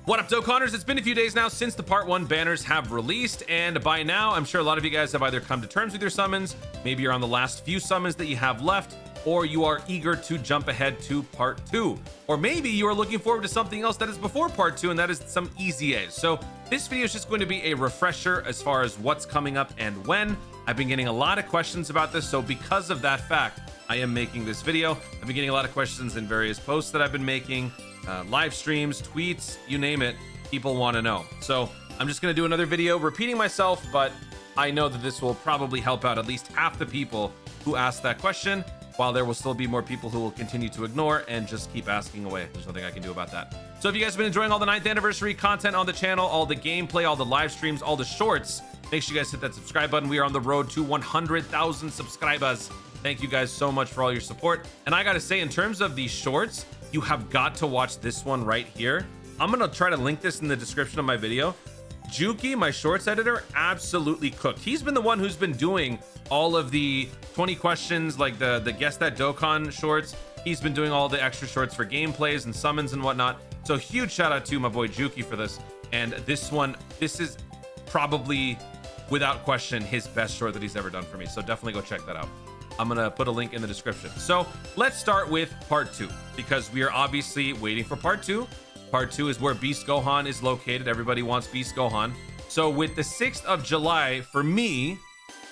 What up, Dokkanners? It's been a few days now since the part 1 banners have released, and by now I'm sure a lot of you guys have either come to terms with your summons, maybe you're on the last few summons that you have left, or you are eager to jump ahead to part 2, or maybe you are looking forward to something else that is before part 2, and that is some EZAs. So this video is just going to be a refresher as far as what's coming up and when. I've been getting a lot of questions about this, so because of that fact, I am making this video. I've been getting a lot of questions in various posts that I've been making, live streams, tweets, you name it. People want to know. So I'm just going to do another video repeating myself, but I know that this will probably help out at least half the people who asked that question, while there will still be more people who will continue to ignore and just keep asking away. There's nothing I can do about that. So if you guys have been enjoying all the 9th anniversary content on the channel, all the gameplay, all the live streams, all the shorts, make sure you guys hit that subscribe button. We are on the road to 100,000 subscribers. Thank you guys so much for all your support. And I gotta say, in terms of these shorts, you have got to watch this one right here. I'm gonna try to link this in the description of my video. Juki, my shorts editor, absolutely cooked. He's been the one who's been doing all of the 20 questions, like the Guess That Dokkan shorts. He's been doing all the extra shorts for gameplays and summons and whatnot. So huge shout out to my boy Juki for this. And this one, this is probably, without question, his best short that he's ever done for me. So definitely go check that out. I'm gonna put a link in the description. So let's start with part 2, because we are obviously waiting for part 2. Part 2 is where Beast Gohan is located. Everybody wants Beast Gohan. So with the 6th of July, for me,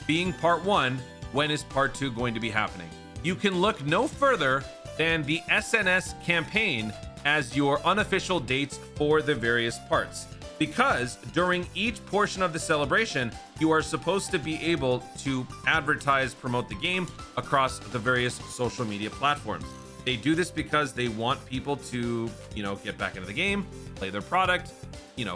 being part 1, when is part 2 going to be happening? You can look no further than the SNS campaign as your unofficial dates for the various parts, because during each portion of the celebration, you are supposed to be able to advertise, promote the game across the various social media platforms. They do this because they want people to, get back into the game, play their product,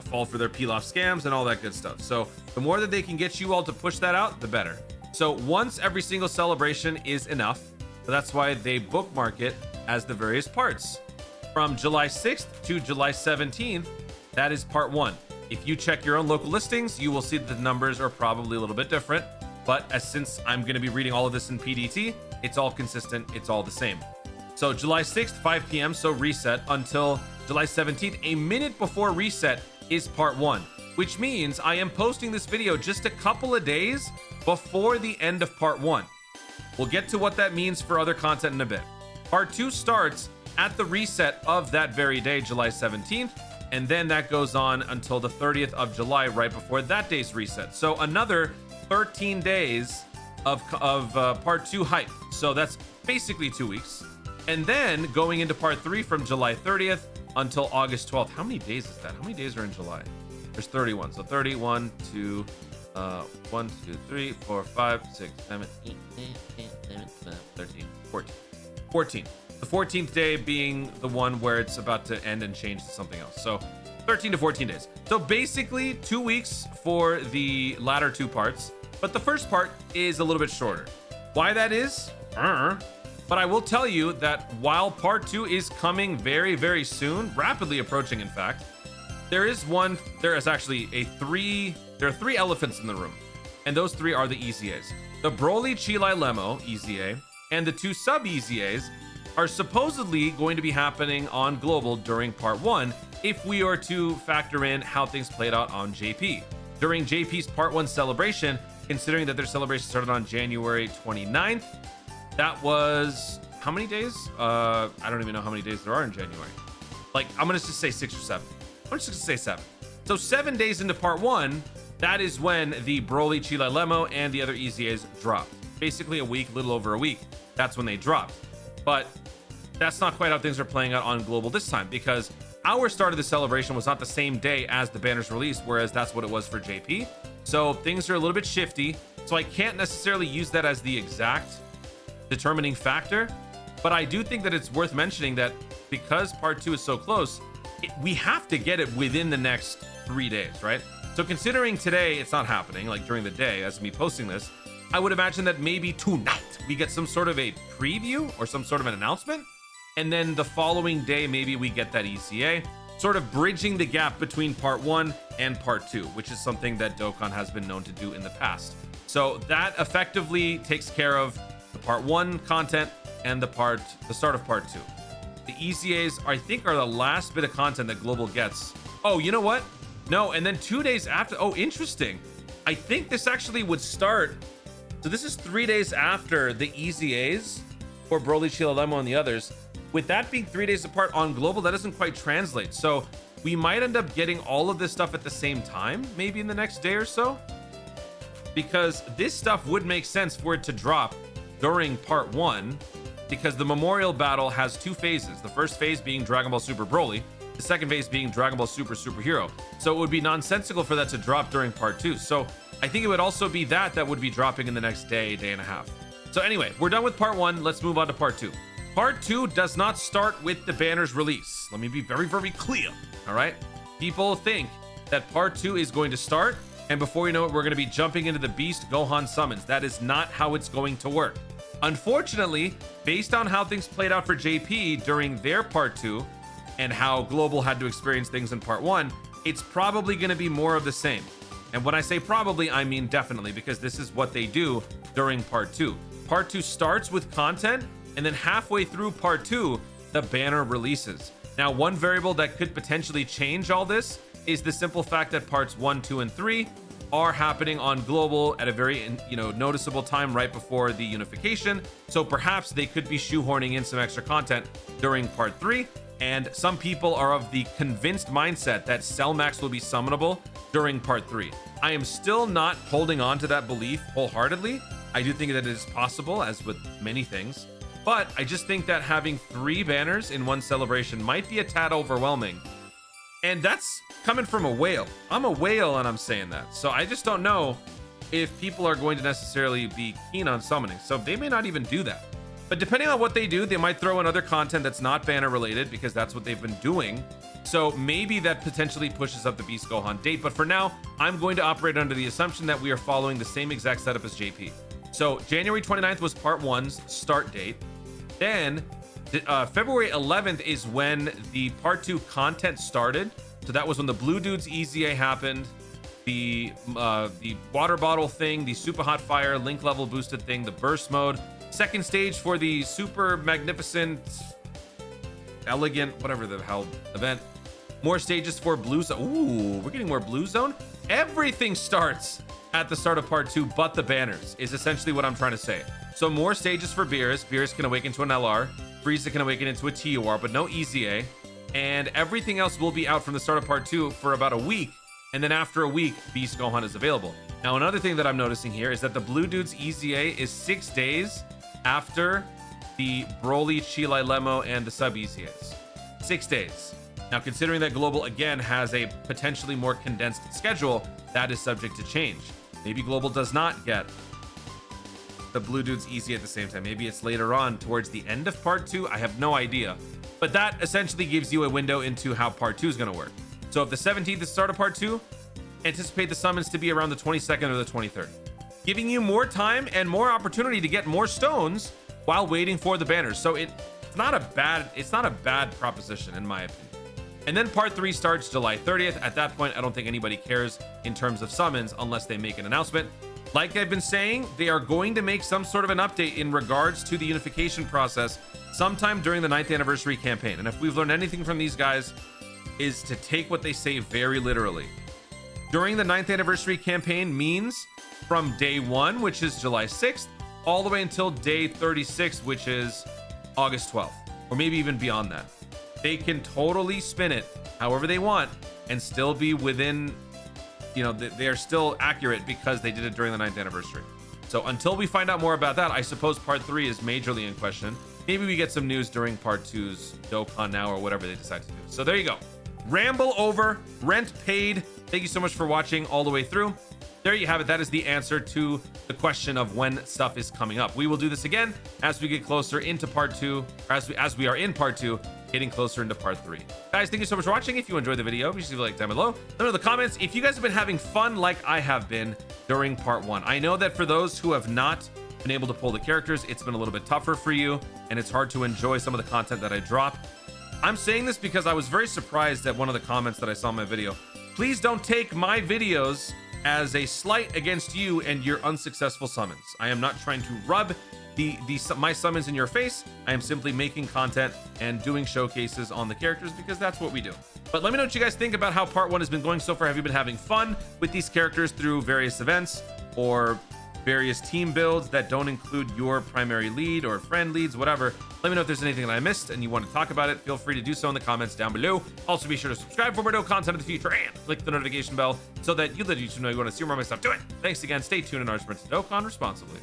fall for their peel-off scams and all that good stuff. So the more that they can get you all to push that out, the better. So once every single celebration is enough. So that's why they bookmark it as the various parts. From July 6th to July 17th, that is part 1. If you check your own local listings, you will see that the numbers are probably a little bit different. But since I'm going to be reading all of this in PDT, it's all consistent. It's all the same. So July 6th, 5 p.m. So reset until July 17th, a minute before reset is part 1, which means I am posting this video just a couple of days before the end of part 1. We'll get to what that means for other content in a bit. Part 2 starts at the reset of that very day, July 17th. And then that goes on until the 30th of July, right before that day's reset. So another 13 days of part 2 hype. So that's basically 2 weeks. And then going into part 3 from July 30th until August 12th. How many days is that? How many days are in July? There's 31. So 31 to 1, 2, 3, 4, 5, 6, 7, 8, 9, 10, 11, 12, 13, 14. 14. The 14th day being the one where it's about to end and change to something else. So 13 to 14 days. So basically 2 weeks for the latter 2 parts, but the first part is a little bit shorter. Why that is? But I will tell you that while part 2 is coming very, very soon, rapidly approaching, in fact, there is actually there are 3 elephants in the room, and those 3 are the EZAs. The Broly Chilai Lemo EZA and the 2 sub EZAs are supposedly going to be happening on global during part 1, if we are to factor in how things played out on JP. During JP's part 1 celebration, considering that their celebration started on January 29th, that was how many days? I don't even know how many days there are in January. Like, I'm gonna just say 6 or 7. I'm just gonna say 7. So 7 days into part 1, that is when the Broly Chilai Lemo and the other EZAs dropped. Basically a week, little over a week. That's when they dropped. But that's not quite how things are playing out on global this time, because our start of the celebration was not the same day as the banners released, whereas that's what it was for JP. So things are a little bit shifty. So I can't necessarily use that as the exact determining factor, but I do think that it's worth mentioning that because part 2 is so close, we have to get it within the next 3 days, right? So considering today it's not happening, like during the day as me posting this, I would imagine that maybe tonight we get some sort of a preview or some sort of an announcement, and then the following day maybe we get that EZA, sort of bridging the gap between part 1 and part 2, which is something that Dokkan has been known to do in the past. So that effectively takes care of the part 1 content and the start of part 2. The EZAs, I think, are the last bit of content that global gets Oh, you know what? No, and then 2 days after. Oh, interesting. I think this actually would start. So this is 3 days after the EZAs for Broly, Chilolemo, and the others. With that being 3 days apart on global, that doesn't quite translate. So we might end up getting all of this stuff at the same time, maybe in the next day or so. Because this stuff would make sense for it to drop during part 1, because the Memorial Battle has 2 phases. The first phase being Dragon Ball Super Broly, the second phase being Dragon Ball Super Superhero. So it would be nonsensical for that to drop during part 2. So I think it would also be that would be dropping in the next day, day and a half. So anyway, we're done with part 1. Let's move on to part 2. Part 2 does not start with the banner's release. Let me be very, very clear. All right. People think that part 2 is going to start, and before you know it, we're going to be jumping into the Beast Gohan summons. That is not how it's going to work. Unfortunately, based on how things played out for JP during their part 2 and how Global had to experience things in part 1, it's probably going to be more of the same. And when I say probably, I mean definitely, because this is what they do during part 2. Part 2 starts with content, and then halfway through part 2, the banner releases. Now, one variable that could potentially change all this is the simple fact that parts 1, 2, and 3 are happening on global at a very noticeable time right before the unification. So perhaps they could be shoehorning in some extra content during part 3. And some people are of the convinced mindset that Cell Max will be summonable during part 3. I am still not holding on to that belief wholeheartedly. I do think that it is possible, as with many things. But I just think that having 3 banners in one celebration might be a tad overwhelming. And that's coming from a whale. I'm a whale and I'm saying that. So I just don't know if people are going to necessarily be keen on summoning. So they may not even do that. But depending on what they do, they might throw in other content that's not banner related, because that's what they've been doing. So maybe that potentially pushes up the Beast Gohan date. But for now, I'm going to operate under the assumption that we are following the same exact setup as JP. So January 29th was part 1's start date. Then February 11th is when the part 2 content started. So that was when the Blue Dudes EZA happened, the water bottle thing, the super hot fire link level boosted thing, the burst mode, second stage for the super magnificent, elegant, whatever the hell event, more stages for Blue Zone. Ooh, we're getting more Blue Zone. Everything starts at the start of part 2, but the banners is essentially what I'm trying to say. So more stages for Beerus. Beerus can awaken to an LR. Frieza can awaken into a TOR, but no EZA. And everything else will be out from the start of part 2 for about a week. And then after a week, Beast Gohan is available. Now, another thing that I'm noticing here is that the Blue Dudes EZA is 6 days after the Broly, Chilolemo, and the sub EZAs. 6 days. Now, considering that Global, again, has a potentially more condensed schedule, that is subject to change. Maybe Global does not get the Blue Dudes EZA at the same time. Maybe it's later on towards the end of part 2. I have no idea. But that essentially gives you a window into how part 2 is going to work. So if the 17th is the start of part 2, anticipate the summons to be around the 22nd or the 23rd, giving you more time and more opportunity to get more stones while waiting for the banners. So it's not a bad proposition, in my opinion. And then part 3 starts July 30th. At that point, I don't think anybody cares in terms of summons unless they make an announcement. Like I've been saying, they are going to make some sort of an update in regards to the unification process sometime during the 9th anniversary campaign. And if we've learned anything from these guys, is to take what they say very literally. During the 9th anniversary campaign means from day 1, which is July 6th, all the way until day 36, which is August 12th, or maybe even beyond that. They can totally spin it however they want and still be within, they are still accurate because they did it during the 9th anniversary. So until we find out more about that, I suppose part 3 is majorly in question. Maybe we get some news during part 2's Dokkan Now or whatever they decide to do. So there you go. Ramble over, rent paid. Thank you so much for watching all the way through. There you have it. That is the answer to the question of when stuff is coming up. We will do this again as we get closer into part 2, or as we are in part 2, getting closer into part 3. Guys, thank you so much for watching. If you enjoyed the video, be sure to leave a like down below. Let me know in the comments if you guys have been having fun like I have been during part 1. I know that for those who have not been able to pull the characters, it's been a little bit tougher for you, and it's hard to enjoy some of the content that I drop. I'm saying this because I was very surprised at one of the comments that I saw in my video. Please don't take my videos as a slight against you and your unsuccessful summons. I am not trying to rub my summons in your face. I am simply making content and doing showcases on the characters because that's what we do. But let me know what you guys think about how part 1 has been going so far. Have you been having fun with these characters through various events or various team builds that don't include your primary lead or friend leads, whatever? Let me know if there's anything that I missed and you want to talk about it. Feel free to do so in the comments down below. Also, be sure to subscribe for more dope content in the future and click the notification bell so that you let YouTube know you want to see more of my stuff. Do it. Thanks again. Stay tuned, and remember to Dokkan responsibly.